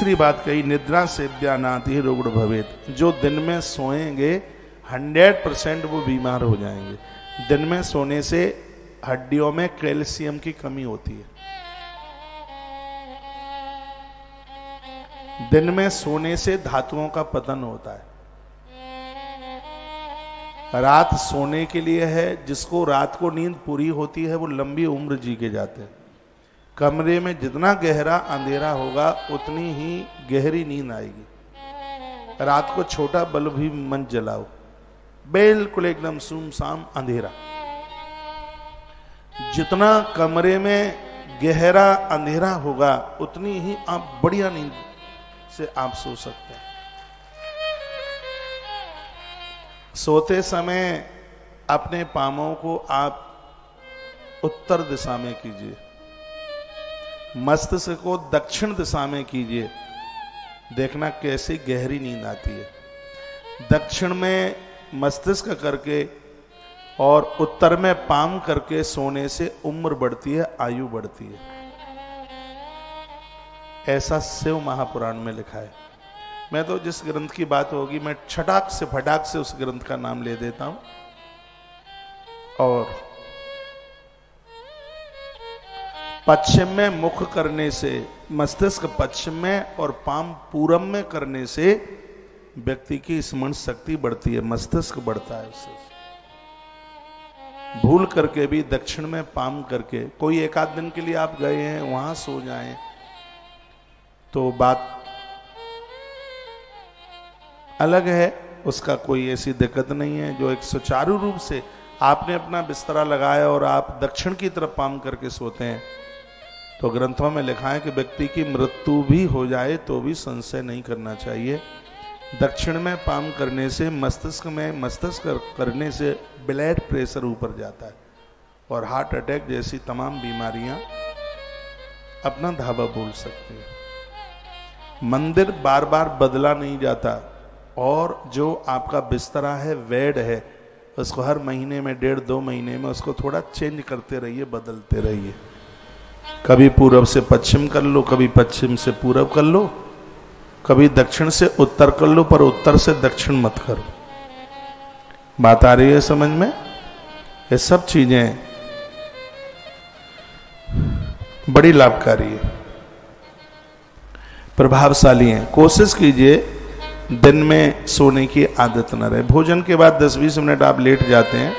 तीसरी बात कही, निद्रा सेव्यानाति रुग्ण भवेत। जो दिन में सोएंगे 100% वो बीमार हो जाएंगे। दिन में सोने से हड्डियों में कैल्शियम की कमी होती है। दिन में सोने से धातुओं का पतन होता है। रात सोने के लिए है। जिसको रात को नींद पूरी होती है वो लंबी उम्र जी के जाते हैं। कमरे में जितना गहरा अंधेरा होगा उतनी ही गहरी नींद आएगी। रात को छोटा बल्ब भी मत जलाओ, बिल्कुल एकदम सुनसान अंधेरा। जितना कमरे में गहरा अंधेरा होगा उतनी ही आप बढ़िया नींद से आप सो सकते हैं। सोते समय अपने पांवों को आप उत्तर दिशा में कीजिए, मस्तिष्क को दक्षिण दिशा में कीजिए। देखना कैसी गहरी नींद आती है। दक्षिण में मस्तिष्क करके और उत्तर में पाम करके सोने से उम्र बढ़ती है, आयु बढ़ती है। ऐसा शिव महापुराण में लिखा है। मैं तो जिस ग्रंथ की बात होगी मैं छटाक से फटाक से उस ग्रंथ का नाम ले देता हूं। और पश्चिम में मुख करने से, मस्तिष्क पश्चिम में और पाम पूरब में करने से व्यक्ति की स्मरण शक्ति बढ़ती है, मस्तिष्क बढ़ता है उससे। भूल करके भी दक्षिण में पाम करके कोई एक आध दिन के लिए आप गए हैं वहां सो जाएं तो बात अलग है, उसका कोई ऐसी दिक्कत नहीं है। जो एक सुचारू रूप से आपने अपना बिस्तरा लगाया और आप दक्षिण की तरफ पाम करके सोते हैं तो ग्रंथों में लिखा है कि व्यक्ति की मृत्यु भी हो जाए तो भी संशय नहीं करना चाहिए। दक्षिण में पाम करने से मस्तिष्क करने से ब्लड प्रेशर ऊपर जाता है और हार्ट अटैक जैसी तमाम बीमारियां अपना धावा बोल सकती हैं। मंदिर बार बार बदला नहीं जाता और जो आपका बिस्तरा है, बेड है, उसको हर महीने में 1.5-2 महीने में उसको थोड़ा चेंज करते रहिए, बदलते रहिए। कभी पूरब से पश्चिम कर लो, कभी पश्चिम से पूरब कर लो, कभी दक्षिण से उत्तर कर लो, पर उत्तर से दक्षिण मत करो। बात आ रही है समझ में? ये सब चीजें बड़ी लाभकारी है, प्रभावशाली हैं। कोशिश कीजिए दिन में सोने की आदत न रहे। भोजन के बाद 10-20 मिनट आप लेट जाते हैं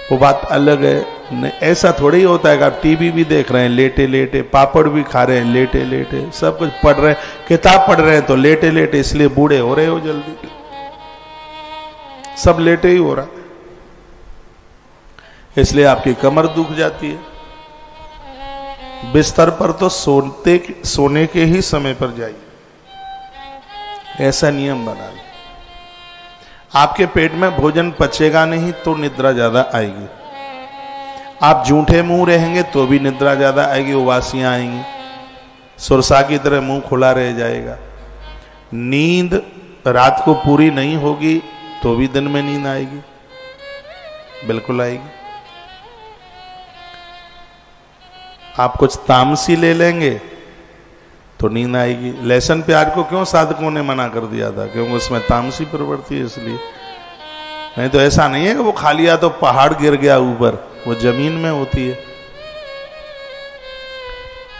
वो बात अलग है। ऐसा थोड़ी ही होता है कि आप टीवी भी देख रहे हैं लेटे लेटे, पापड़ भी खा रहे हैं लेटे लेटे, सब कुछ पढ़ रहे हैं, किताब पढ़ रहे हैं तो लेटे लेटे, इसलिए बूढ़े हो रहे हो जल्दी। सब लेटे ही हो रहा, इसलिए आपकी कमर दुख जाती है। बिस्तर पर तो सोने के ही समय पर जाइए, ऐसा नियम बना लो। आपके पेट में भोजन पचेगा नहीं तो निद्रा ज्यादा आएगी। आप झूठे मुंह रहेंगे तो भी निद्रा ज्यादा आएगी, उबासियां आएंगी, सुरसा की तरह मुंह खुला रह जाएगा। नींद रात को पूरी नहीं होगी तो भी दिन में नींद आएगी, बिल्कुल आएगी। आप कुछ तामसी ले लेंगे तो नींद आएगी। लहसुन प्याज को क्यों साधकों ने मना कर दिया था? क्योंकि उसमें तामसी प्रवृत्ति है, इसलिए। नहीं तो ऐसा नहीं है कि वो खा लिया तो पहाड़ गिर गया ऊपर, वो जमीन में होती है।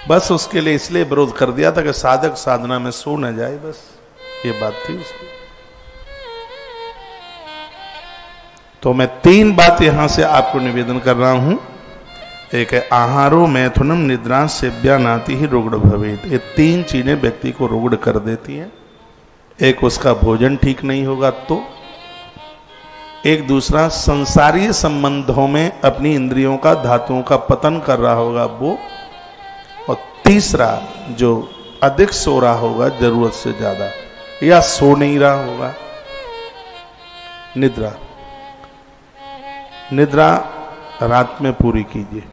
बस उसके लिए इसलिए विरोध कर दिया था कि साधक साधना में सो न जाए, बस ये बात थी उसकी। तो मैं 3 बात यहां से आपको निवेदन कर रहा हूं। एक है आहारो मैथुनम निद्रा सेव्यानाति ही रुग्ण भवेत। ये 3 चीजें व्यक्ति को रुग्ण कर देती हैं। एक उसका भोजन ठीक नहीं होगा तो, एक दूसरा संसारीय संबंधों में अपनी इंद्रियों का, धातुओं का पतन कर रहा होगा वो, और तीसरा जो अधिक सो रहा होगा जरूरत से ज्यादा, या सो नहीं रहा होगा। निद्रा रात में पूरी कीजिए।